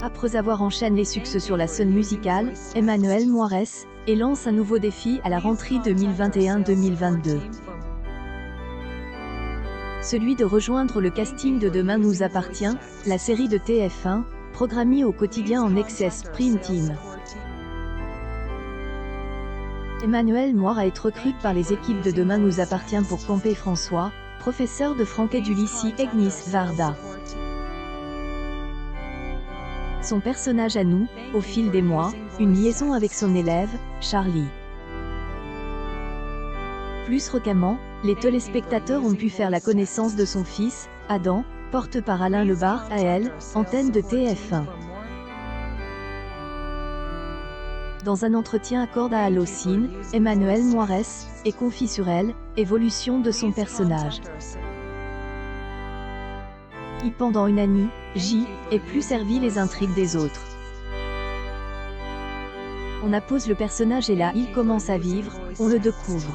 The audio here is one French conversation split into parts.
Après avoir enchaîné les succès sur la scène musicale, Emmanuel Moirès et lance un nouveau défi à la rentrée 2021-2022. Celui de rejoindre le casting de Demain nous appartient, la série de TF1, programmée au quotidien en excess prime time. Emmanuel Moirès est recruté par les équipes de Demain nous appartient pour camper François, professeur de français du lycée Egnis Varda. Son personnage a noué, au fil des mois, une liaison avec son élève, Charlie. Plus récemment, les téléspectateurs ont pu faire la connaissance de son fils, Adam, porté par Alain Lebar AL, antenne de TF1. Dans un entretien accordé à Allociné, Emmanuel Moirès est confie sur elle, évolution de son personnage. Et pendant une année, J est plus servi les intrigues des autres. On appose le personnage et là il commence à vivre, on le découvre.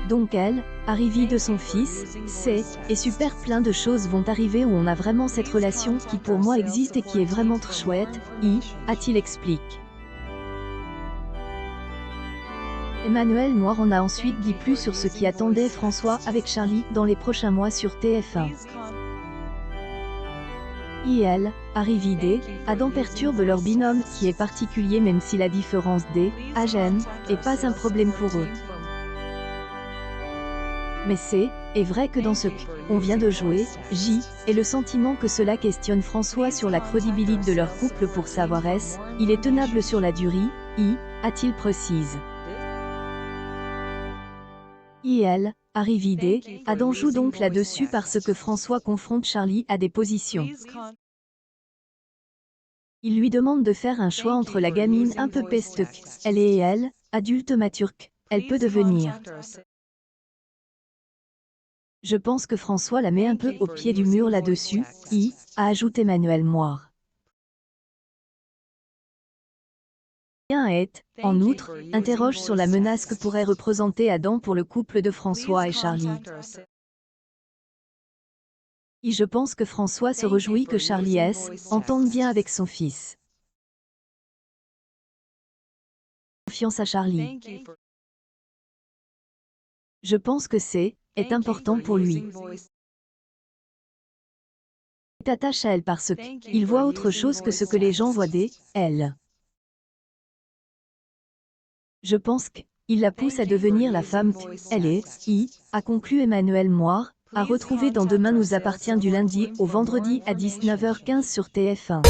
Donc elle, arrivée de son fils, c'est, et super plein de choses vont arriver où on a vraiment cette relation qui pour moi existe et qui est vraiment très chouette, a-t-il expliqué. Emmanuel Moirès en a ensuite dit plus sur ce qui attendait François avec Charlie dans les prochains mois sur TF1. Elle, arrivée Adam perturbe leur binôme qui est particulier même si la différence d'âge est pas un problème pour eux. Mais est vrai que dans ce qu'on vient de jouer, J, et le sentiment que cela questionne François sur la crédibilité de leur couple pour savoir il est tenable sur la durée, a-t-il précise. Elle, arrivée Adam joue donc là-dessus parce que François confronte Charlie à des positions. Il lui demande de faire un choix entre la gamine un peu peste elle et elle, adulte mature elle peut devenir. Je pense que François la met un peu au pied du mur là-dessus, a ajouté Emmanuel Moirès. En outre, interroge sur la menace que pourrait représenter Adam pour le couple de François et Charlie. Et je pense que François se réjouit que Charlie entende bien avec son fils. Confiance à Charlie. Je pense que est important pour lui. Il t'attache à elle parce qu'il voit autre chose que ce que les gens voient d'elle. Je pense qu'il la pousse à devenir la femme qu'elle est, a conclu Emmanuel Moirès, à retrouver dans Demain nous appartient du lundi au vendredi à 19h15 sur TF1.